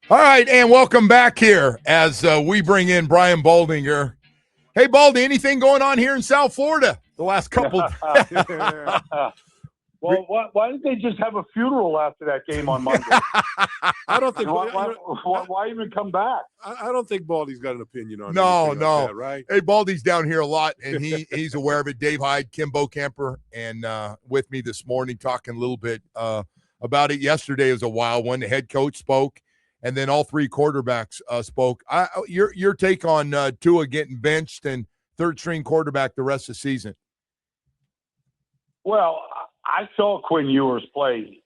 All right, and welcome back here as we bring in Brian Baldinger. Hey, Baldy, anything going on here in South Florida the last couple? Well, why didn't they just have a funeral after that game on Monday? I don't think. Why even come back? I don't think Baldy's got an opinion on No. like that, right? Hey, Baldy's down here a lot, and he's aware of it. Dave Hyde, Kim Bocamper, and with me this morning talking a little bit about it. Yesterday was a wild one. The head coach spoke, and then all three quarterbacks spoke. Your take on Tua getting benched and third-string quarterback the rest of the season? Well, I saw Quinn Ewers play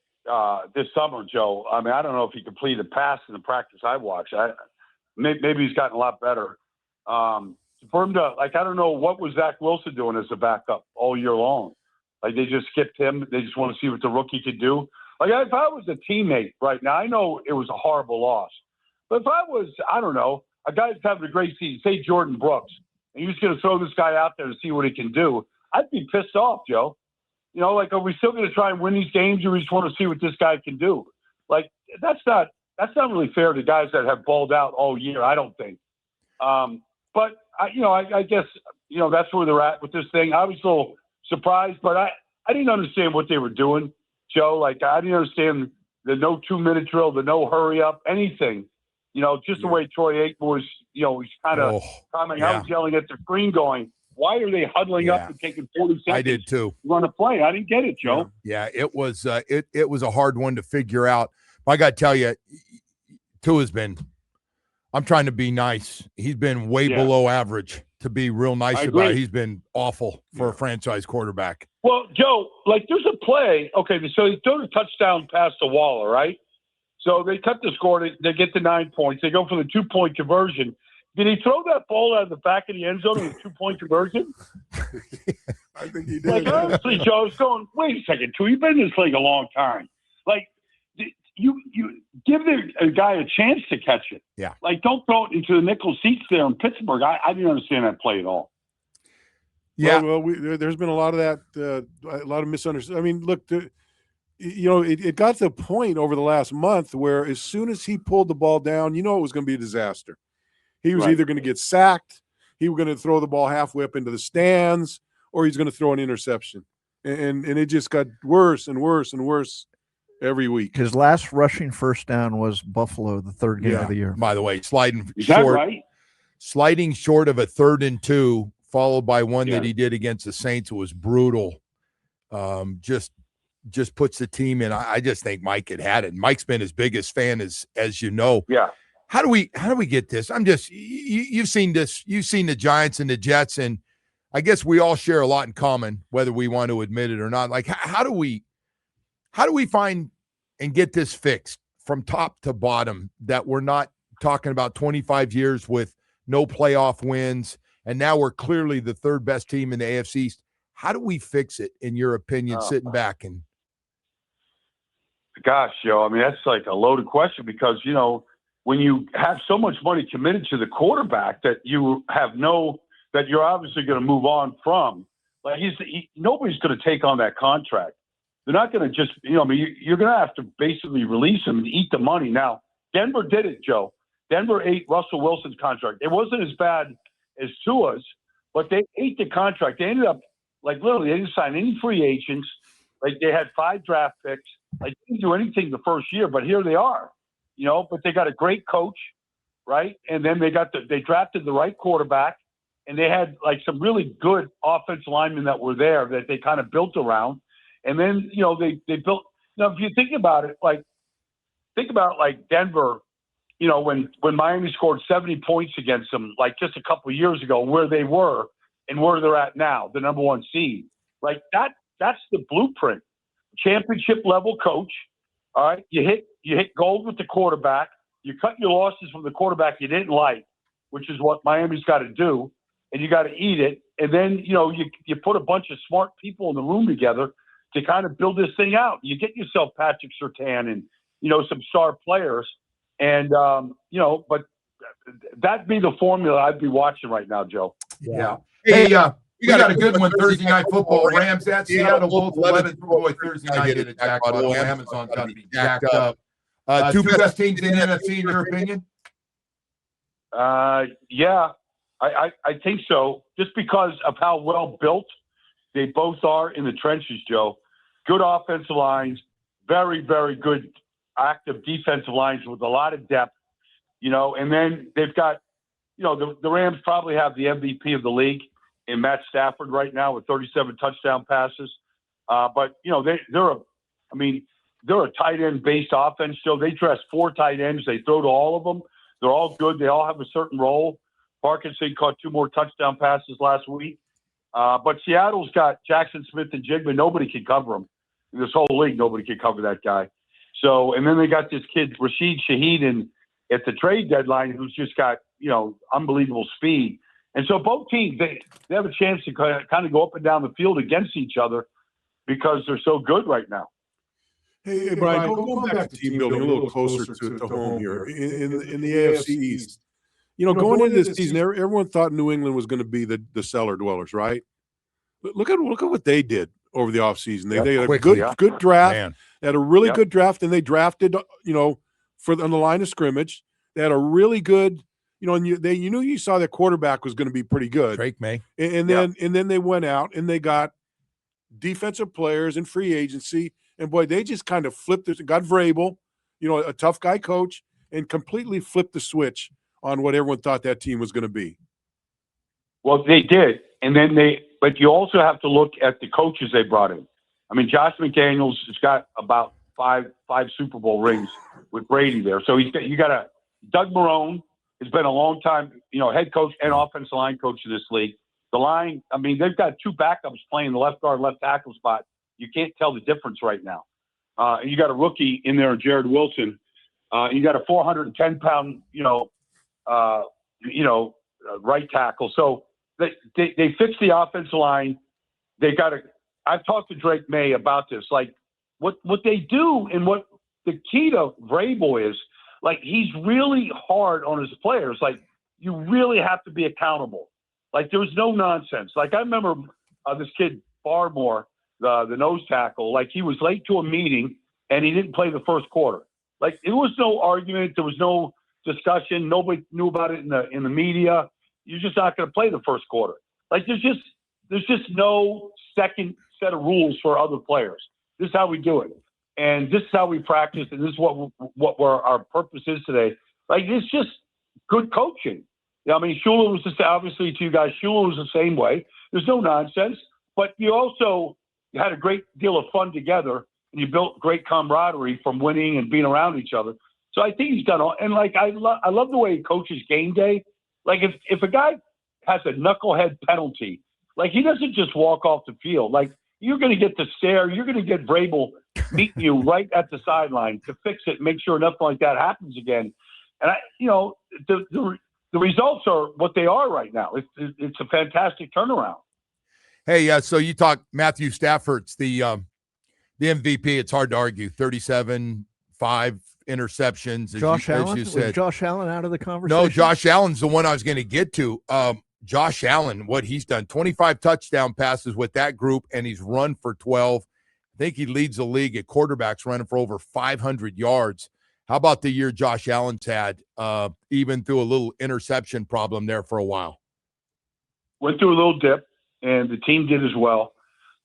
this summer, Joe. I mean, I don't know if he completed a pass in the practice I watched. Maybe he's gotten a lot better. For him to, I don't know, what was Zach Wilson doing as a backup all year long? Like, they just skipped him. They just want to see what the rookie could do. Like, if I was a teammate right now, I know it was a horrible loss. But if I was, I don't know, a guy that's having a great season, say Jordan Brooks, and you're just going to throw this guy out there to see what he can do, I'd be pissed off, Joe. You know, like, are we still going to try and win these games, or we just want to see what this guy can do? Like, that's not really fair to guys that have balled out all year, I don't think. But I guess that's where they're at with this thing. I was a little surprised, but I didn't understand what they were doing, Joe. Like, I didn't understand the no 2-minute drill, the no hurry up, anything. Just the way Troy Aikman was. He's kind of commenting. I was yelling at the screen, going, why are they huddling up and taking 40 seconds? I did too. Run a play. I didn't get it, Joe. Yeah, it was it was a hard one to figure out. But I got to tell you, Tua's been. I'm trying to be nice. He's been way below average. To be real nice about it, he's been awful for a franchise quarterback. Well, Joe, like, there's a play. Okay, so they throw the touchdown pass to Waller, right? So they cut the score. They get the 9 points. They go for the 2-point conversion. Did he throw that ball out of the back of the end zone with a 2-point conversion? I think he did. Like, honestly, Joe, I was going, wait a second, Tua, you've been in this league a long time. Like, you give the guy a chance to catch it. Yeah. Like, don't throw it into the nickel seats there in Pittsburgh. I didn't understand that play at all. Yeah. Well, there's been a lot of that, a lot of misunderstanding. I mean, look, it got to the point over the last month where as soon as he pulled the ball down, it was going to be a disaster. He was either going to get sacked, he was going to throw the ball halfway up into the stands, or he's going to throw an interception. And it just got worse and worse and worse every week. His last rushing first down was Buffalo, the third game of the year. By the way, sliding Is short, that right? sliding short of a 3rd and 2, followed by one that he did against the Saints, was brutal. Just puts the team in. I just think Mike had it. Mike's been his biggest fan, as you know. Yeah. How do we get this? I'm just you've seen this. You've seen the Giants and the Jets, and I guess we all share a lot in common, whether we want to admit it or not. Like, how do we find and get this fixed from top to bottom, that we're not talking about 25 years with no playoff wins, and now we're clearly the 3rd best team in the AFC East? How do we fix it, in your opinion, sitting back and? Gosh, Joe, I mean, that's like a loaded question because, when you have so much money committed to the quarterback that you have that you're obviously going to move on from, like, nobody's going to take on that contract. They're not going to just, you're going to have to basically release him and eat the money. Now, Denver did it, Joe. Denver ate Russell Wilson's contract. It wasn't as bad as Tua's, but they ate the contract. They ended up, like, literally, they didn't sign any free agents. Like, they had 5 draft picks. Like, they didn't do anything the first year, but here they are. But they got a great coach, right? And then they drafted the right quarterback, and they had, like, some really good offensive linemen that were there that they kind of built around. And then, they built, if you think about it, like Denver, when Miami scored 70 points against them, like, just a couple of years ago, where they were and where they're at now, the number 1 seed. Like, that's the blueprint. Championship level coach. All right. You hit gold with the quarterback. You cut your losses from the quarterback you didn't like, which is what Miami's got to do. And you got to eat it. And then, you put a bunch of smart people in the room together to kind of build this thing out. You get yourself Patrick Surtain and, some star players. And, but that'd be the formula I'd be watching right now, Joe. Yeah. Hey, we got a good one Thursday night football. Rams at Seattle, both 11th. Boy, Thursday night get it jackpot. Amazon's got to be jacked up. Two best teams in the NFC, in your opinion? Yeah, I think so. Just because of how well built they both are in the trenches, Joe. Good offensive lines, very, very good active defensive lines with a lot of depth, and then they've got, the Rams probably have the MVP of the league in Matt Stafford right now with 37 touchdown passes. But, they're a tight end based offense, Joe. They dress 4 tight ends. They throw to all of them. They're all good. They all have a certain role. Parkinson caught 2 more touchdown passes last week. But Seattle's got Jackson Smith and Jigba. Nobody can cover him. In this whole league, nobody can cover that guy. So, and then they got this kid, Rashid Shaheed, at the trade deadline, who's just got, unbelievable speed. And so both teams, they have a chance to kind of go up and down the field against each other because they're so good right now. Hey Brian, going back to team building a little closer to home here in the AFC East. Going into this season, everyone thought New England was going to be the cellar dwellers, right? But look at what they did over the offseason. They had a good draft. Man. They had a really good draft, and they drafted, on the line of scrimmage. They had a really good, and you saw their quarterback was going to be pretty good. Drake May. And then they went out and they got defensive players in free agency. And boy, they just kind of flipped it. Got Vrabel, a tough guy coach, and completely flipped the switch on what everyone thought that team was going to be. Well, they did. And then but you also have to look at the coaches they brought in. I mean, Josh McDaniels has got about five Super Bowl rings with Brady there. So you got Doug Marrone has been a long time, head coach and offensive line coach of this league. The line, I mean, they've got 2 backups playing the left guard, left tackle spot. You can't tell the difference right now. And you got a rookie in there, Jared Wilson. You got a 410-pound, right tackle. So they fixed the offensive line. I've talked to Drake May about this. Like what they do and what the key to Vrabel is, like he's really hard on his players. Like you really have to be accountable. Like there was no nonsense. Like I remember this kid Barmore, the nose tackle, like he was late to a meeting and he didn't play the first quarter. Like there was no argument. There was no discussion. Nobody knew about it in the media. You're just not going to play the first quarter. Like there's just no second set of rules for other players. This is how we do it. And this is how we practice. And this is what our purpose is today. Like it's just good coaching. I mean, Shula was just obviously to you guys, Shula was the same way. There's no nonsense, but you also had a great deal of fun together and you built great camaraderie from winning and being around each other. So I think he's done all, and like, I love the way he coaches game day. Like if a guy has a knucklehead penalty, like he doesn't just walk off the field. Like you're going to get the stare. You're going to get Vrabel meeting you right at the sideline to fix it, make sure nothing like that happens again. And the results are what they are right now. It's a fantastic turnaround. Hey, so you talk Matthew Stafford's the MVP. It's hard to argue. 37, 5 interceptions. As you said. Was Josh Allen out of the conversation? No, Josh Allen's the one I was going to get to. Josh Allen, what he's done, 25 touchdown passes with that group, and he's run for 12. I think he leads the league at quarterbacks running for over 500 yards. How about the year Josh Allen's had, even through a little interception problem there for a while? Went through a little dip, and the team did as well.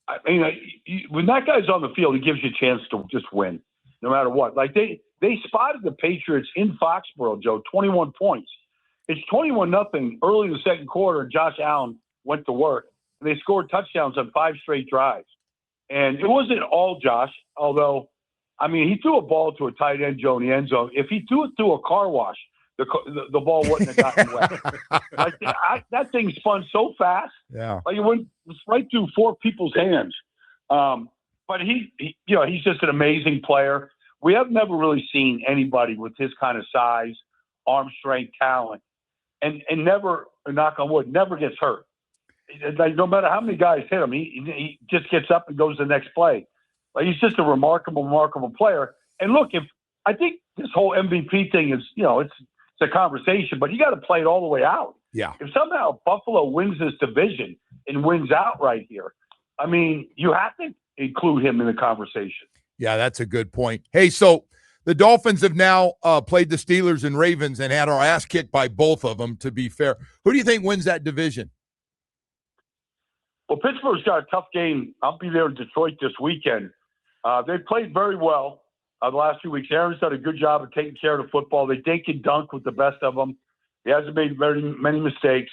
I mean, when that guy's on the field, he gives you a chance to just win, no matter what. Like they spotted the Patriots in Foxborough, Joe, 21 points. It's 21-0 early in the second quarter. Josh Allen went to work, and they scored touchdowns on 5 straight drives. And it wasn't all Josh, although, I mean, he threw a ball to a tight end, Joe, in the end zone. If he threw it through a car wash, the ball wouldn't have gotten wet. Like that thing spun so fast. Yeah. Like it was right through 4 people's hands. But he's just an amazing player. We have never really seen anybody with his kind of size, arm strength, talent, and never, knock on wood, never gets hurt. Like no matter how many guys hit him, he just gets up and goes to the next play. Like he's just a remarkable player. And look, I think this whole MVP thing is, it's a conversation, but you got to play it all the way out. Yeah. If somehow Buffalo wins this division and wins outright here, I mean, you have to include him in the conversation. Yeah, that's a good point. Hey, so The Dolphins have now played the Steelers and Ravens and had our ass kicked by both of them, to be fair. Who do you think wins that division? Well, Pittsburgh's got a tough game. I'll be there in Detroit this weekend. They played very well the last few weeks. Aaron's done a good job of taking care of the football. They dink and dunk with the best of them. He hasn't made very many mistakes.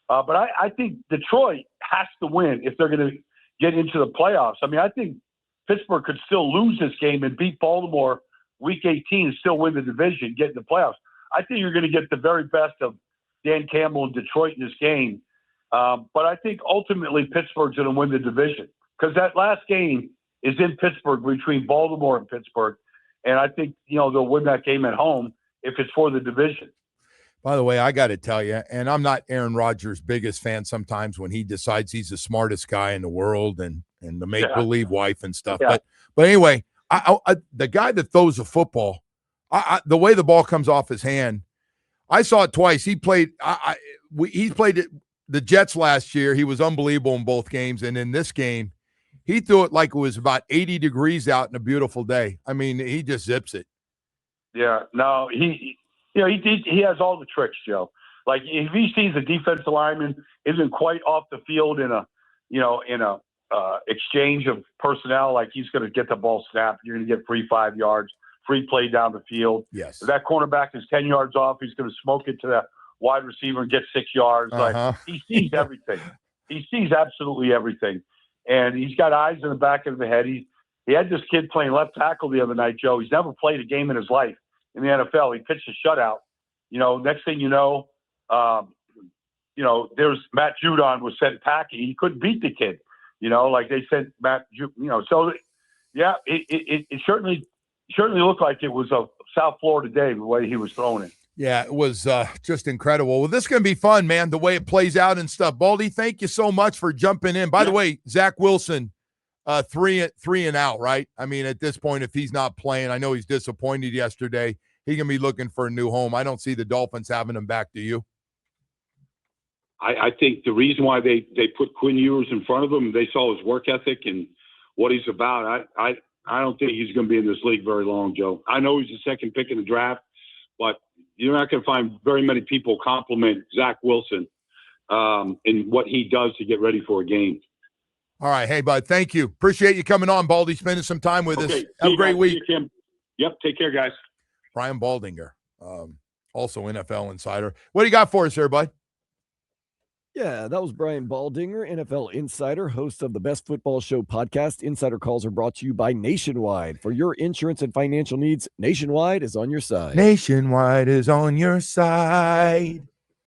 But I think Detroit has to win if they're going to get into the playoffs. I mean, I think Pittsburgh could still lose this game and beat Baltimore Week 18 and still win the division, get in the playoffs. I think you're going to get the very best of Dan Campbell and Detroit in this game. But I think ultimately Pittsburgh's going to win the division because that last game is in Pittsburgh between Baltimore and Pittsburgh. And I think, they'll win that game at home if it's for the division. By the way, I got to tell you, and I'm not Aaron Rodgers' biggest fan sometimes when he decides he's the smartest guy in the world and the make-believe wife and stuff. Yeah. But anyway, the guy that throws the football, the way the ball comes off his hand, I saw it twice. He played the Jets last year. He was unbelievable in both games. And in this game, he threw it like it was about 80 degrees out and a beautiful day. I mean, he just zips it. Yeah, no, he has all the tricks, Joe. Like if he sees a defensive lineman isn't quite off the field in a exchange of personnel, like he's going to get the ball snapped. You're going to get free 5 yards, free play down the field. Yes. If that cornerback is 10 yards off, he's going to smoke it to that wide receiver and get 6 yards. Like he sees everything. He sees absolutely everything. And he's got eyes in the back of the head. He had this kid playing left tackle the other night, Joe. He's never played a game in his life in the NFL. He pitched a shutout. Next thing there's Matt Judon was sent packing. He couldn't beat the kid. Like they sent Matt. So yeah, it certainly looked like it was a South Florida day the way he was throwing it. Yeah, it was just incredible. Well, this is going to be fun, man, the way it plays out and stuff. Baldy, thank you so much for jumping in. By the way, Zach Wilson, three and out, right? I mean, at this point, if he's not playing, I know he's disappointed yesterday. He's going to be looking for a new home. I don't see the Dolphins having him back, do you? I think the reason why they put Quinn Ewers in front of him, they saw his work ethic and what he's about. I don't think he's going to be in this league very long, Joe. I know he's the second pick in the draft, but you're not going to find very many people compliment Zach Wilson in what he does to get ready for a game. All right. Hey, bud, thank you. Appreciate you coming on, Baldy, spending some time with us. Have a great week. Kim. Yep, take care, guys. Brian Baldinger, also NFL insider. What do you got for us here, bud? Yeah, that was Brian Baldinger, NFL insider, host of the Best Football Show podcast. Insider calls are brought to you by Nationwide. For your insurance and financial needs, Nationwide is on your side. Nationwide is on your side.